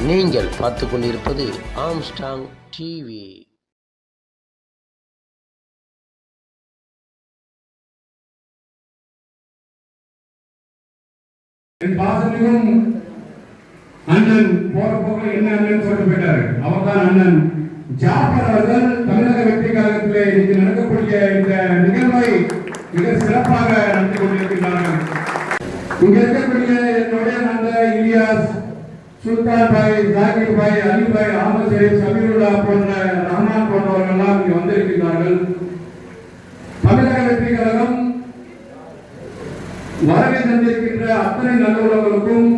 நீங்கள் பார்த்து கொண்டிருப்பது ஆம்ஸ்டாங் டிவி. அண்ணன் போற போக என்ன அண்ணன் சொல்லிட்டு போயிட்டாரு. அவர்தான் அண்ணன் ஜாஃபர் அவர்கள். தமிழக வெற்றி கழகத்திலே இன்னைக்கு நடக்கக்கூடிய இந்த நிகழ்வை மிக சிறப்பாக நடத்தி கொண்டிருக்கிறார்கள். இங்க இருக்கக்கூடிய என்னுடைய நண்ப இலியாஸ், சுல்தான் பாய், ஜாகிர் பாய், அலி பாய், அஹமது ஷரீப், சமீருல்லா போன்ற ரஹ்மான் போன்றவர்கள் எல்லாம் இங்கு வந்திருக்கிறார்கள். தமிழக வெற்றி கழகம் வருகை தந்திருக்கின்ற அத்தனை நல்லுறவுகளுக்கும்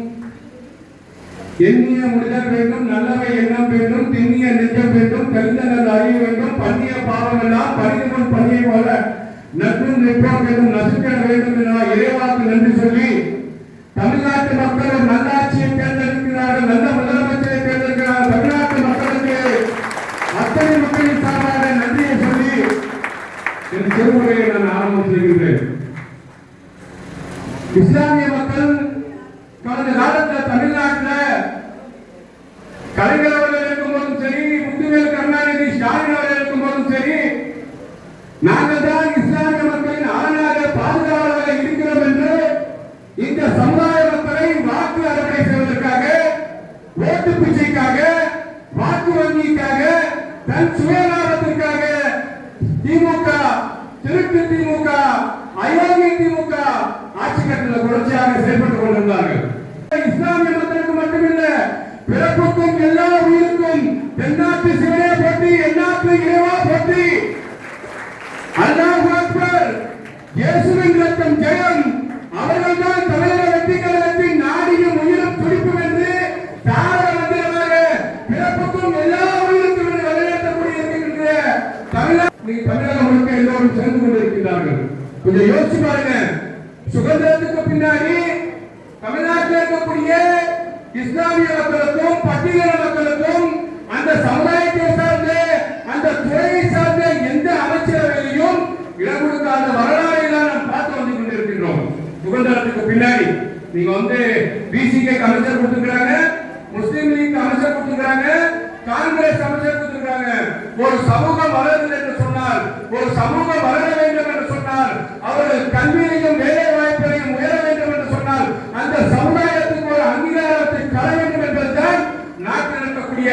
எண்ணிய முடிதல் வேண்டும், நல்லவை எண்ணம் வேண்டும், திண்ணிய நெஞ்சம் வேண்டும், தெரிந்த நல்ல அறிய வேண்டும், பண்ணிய பாவம் எல்லாம் பரிதமுன் பண்ணியை போல நட்பும் நிற்போம் வேண்டும், நசுக்கிட வேண்டும் என இறைவாக்கு நன்றி சொல்லி தமிழ்நாட்டு மக்கள் ஒரு நல்லாட்சியை தேர்ந்தெடுக்கிறார்கள், நல்ல முதலமைச்சரை தேர்ந்தெடுக்கிறார்கள். தமிழ்நாட்டு மக்களுக்கு அத்தனை மக்களின் சார்பாக நன்றியை சொல்லி என் திருமுறையை நான் ஆரம்பம் செய்கின்றேன். இஸ்லாமிய மக்கள் கடந்த காலத்தில் தமிழ்நாட்டில் கலைஞர் அவர்கள் இருக்கும் போதும் சரி, முத்துவேல் கருணாநிதி, ஸ்டாலின் அவர்கள் இருக்கும் போதும் சரி, நாங்கள் தான் இஸ்லாமிய மக்களின் அரணாக பாதுகாவலாக இருக்கிறோம் என்று இந்த சமுதாய மக்களை வாக்கு அறுவடை செய்வதற்காக, ஓட்டு பிச்சைக்காக, வாக்கு வங்கிக்காக, தன் சுயலாபத்திற்காக திமுக, திருட்டு திமுக, அயோக்கிய திமுக ஆட்சி கட்டத்தில் தொடர்ச்சியாக செயல்பட்டுக் கொண்டிருந்தார்கள். இஸ்லாமிய மக்களுக்கு மட்டுமில்ல, பிறப்புக்கும் எல்லா உயிருக்கும் தென்னாட்டு சிவனே போற்றி, எந்நாட்டு இறைவா போற்றி, அல்லாஹ் அக்பர், இயேசுவின் ரத்தம் ஜெயம், அவர்கள் தான் தமிழக வெற்றி கழகத்தின் நாடியும் உயிரும் துடிப்பும் என்று தாரக மந்திரமாக பிறப்புக்கும் எல்லா உயிருக்கும் என்று வழிநடத்தக்கூடிய இருக்கின்ற தமிழகம் முழுக்க எல்லோரும் சேர்ந்து கொண்டிருக்கிறார்கள். கொஞ்சம் யோசிச்சு பாருங்க. சுதந்திரத்துக்கு பின்னாடி தமிழ்நாட்டில் இருக்கக்கூடிய இஸ்லாமிய மக்களுக்கும் பட்டியலின மக்களுக்கும் அந்த சமுதாயத்தை சார்ந்த அந்த துறையை சார்ந்த எந்த அமைச்சரவையிலையும் இடம் கொடுக்காத வரலாறை தான் நாம் பார்த்து வந்து கொண்டிருக்கின்றோம். சுதந்திரத்துக்கு பின்னாடி நீங்க பிசிகே அமைச்சர் கொடுத்துக்கிறாங்க, முஸ்லீம் லீக் அமைச்சர் கொடுத்துக்கிறாங்க, காங்கிரஸ் அமைச்சர் கொடுத்துக்கிறாங்க. ஒரு சமூகம் வளருது என்று சொன்னால், ஒரு சமூகம் வளர வேண்டும் என்று சொன்னால், அவர்கள் கல்வியையும் வேலை வாய்ப்பையும் உயர வேண்டும் என்று சொன்னால், அந்த சமுதாயத்துக்கு ஒரு அங்கீகாரத்தை தர வேண்டும் என்பதுதான் நாட்டில் இருக்கக்கூடிய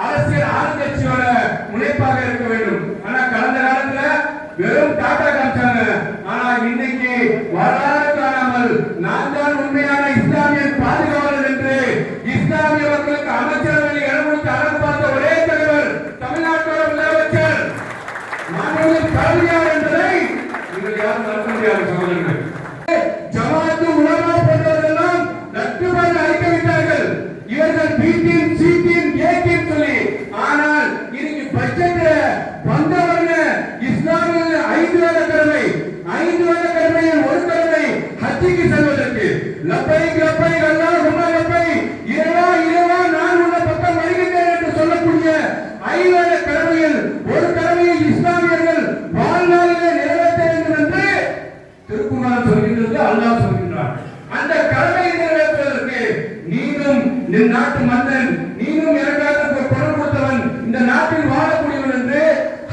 அரசியல் ஆளுங்கட்சியோட முனைப்பாக இருக்க வேண்டும். ஆனா கடந்த காலத்துல வெறும் டாடா காமிச்சாங்க. ஆனா இன்னைக்கு வரலாறு காணாமல் நான் தான் உண்மையான இஸ்லாமிய பாதுகாவலர் என்று இஸ்லாமிய மக்களுக்கு அமைச்சரவையில் இடம் கொடுத்து அறம் பார்த்த ஒரே தலைவர் தமிழ்நாட்டோட முதலமைச்சர் மாண்புமிகு கலைஞர் என்பதை நீங்கள் யாரும் மறுக்க முடியாது. சகோதரர்கள், ஜமாத்து உலமா போன்றவர்களெல்லாம் நட்டுப்பாடு அறிக்கைவிட்டார்கள். இவர்கள் B team, C team, A team சொல்லி. ஆனால் இன்னைக்கு பட்ஜெட் வந்தவங்க இஸ்லாமிய 5 வருட கடமை, 5 வருட கடமையில் ஒரு கடமை ஹஜ்ஜுக்கு செல்வதற்கு லப்பைக் லப்பைக் அல்லாஹும்ம லப்பைக், இறைவா இறைவா நான் உன்னை பக்கம் வருகிறேன் என்று சொல்லக்கூடிய 5 வருட கடமையில் ஒரு கடமையை இஸ்லாமியர்கள் வாழ்நாளிலே நிறைவேற்ற வேண்டும் என்று திருக்குர்ஆன் சொல்கின்றது, அல்லாஹ் சொல்கின்றார். அந்த கடமையை நிறைவேற்றுவதற்கு நீனும் இந்த நாட்டு மன்னன், நீனும் எனக்காக குரல் கொடுத்தவன், இந்த நாட்டில் வாழக்கூடியவன் என்று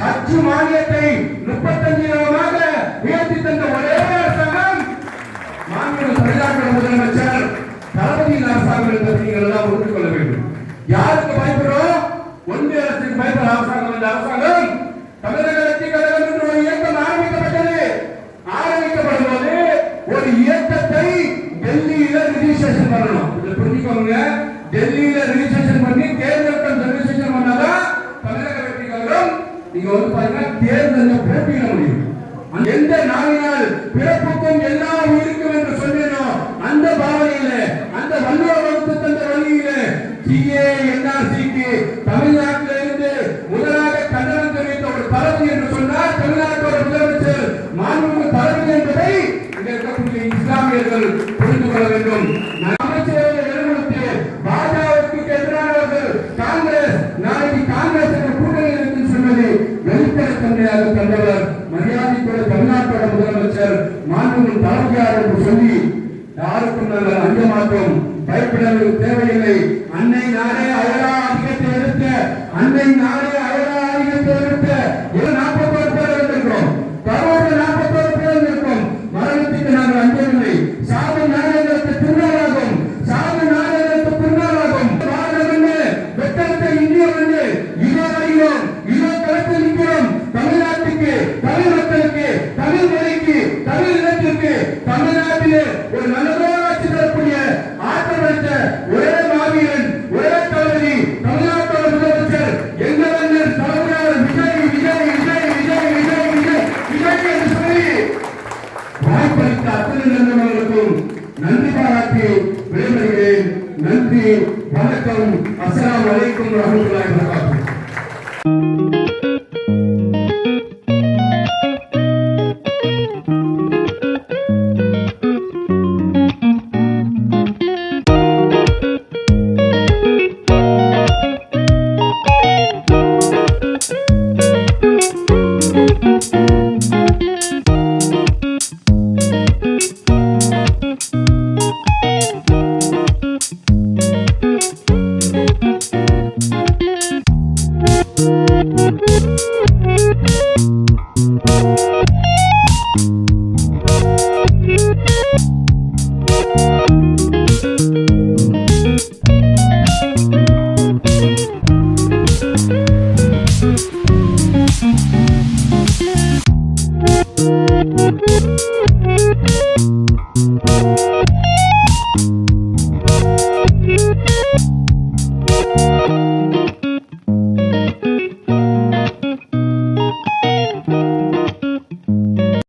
ஹஜ் மானியத்தை 35,000 உயர்த்தி தந்த ஒரே அரசாங்கம் மாண்புமிகு தமிழ்நாடு முதலமைச்சர் தளபதியின் அரசாங்கம் என்பதை நீங்கள் எல்லாம் புரிந்து கொள்ள வேண்டும். யாருக்கு பயப்படுறோம்? ஒன்றிய அரசுக்கு பயப்பட அரசாங்கம். இந்த அரசாங்கம் தமிழக வெற்றி கழகம் என்று ஒரு இயக்கம் ஆரம்பிக்கப்பட்டது. ஆரம்பிக்கப்படும் போது ஒரு இயக்கத்தை டெல்லியில ரிஜிஸ்ட்ரேஷன் பண்ணணும். இதை புரிஞ்சுக்கோங்க. டெல்லியில ரிஜிஸ்ட்ரேஷன் பண்ணி தேர்தல் ரிஜிஸ்ட்ரேஷன் பண்ணாதான் தமிழக வெற்றி கழகம் நீங்க பாத்தீங்கன்னா தேர்தல் போட்டியிட முடியும். எந்த நாளினால் பிறப்புக்கும் எல்லா உயிருக்கும் என்று சொன்னேனோ அந்த பாவனையில, அந்த வள்ளுவ வகுத்து தந்த வழியில TNRCக்கு தமிழ்நாட்டில் இருந்து முதலாக கண்டனம் தெரிவித்த ஒரு தளபதி என்று சொன்னார் தமிழ்நாட்டோட முதலமைச்சர் மாண்புமிகு தளபதி என்பதை இங்க இருக்கக்கூடிய இஸ்லாமியர்கள் புரிந்து கொள்ள வேண்டும். அமைச்சரவை இடமளித்து பாஜகவுக்கு எதிரானவர்கள் காங்கிரஸ், நாளைக்கு காங்கிரஸ் என்ற கூட்டணி இருக்குன்னு சொன்னது வெளிப்படைத்தன்மையாக தந்தவர் மரியாதைக்குரிய தமிழ்நாட்டோட முதலமைச்சர் மாண்புமிகு தளபதியார் என்று சொல்லி யாருக்கும் நாங்கள் அஞ்ச மாட்டோம், பயப்பட தேவையில்லை. அன்னை நானே வணக்கம். அஸ்ஸலாமு அலைக்கும்.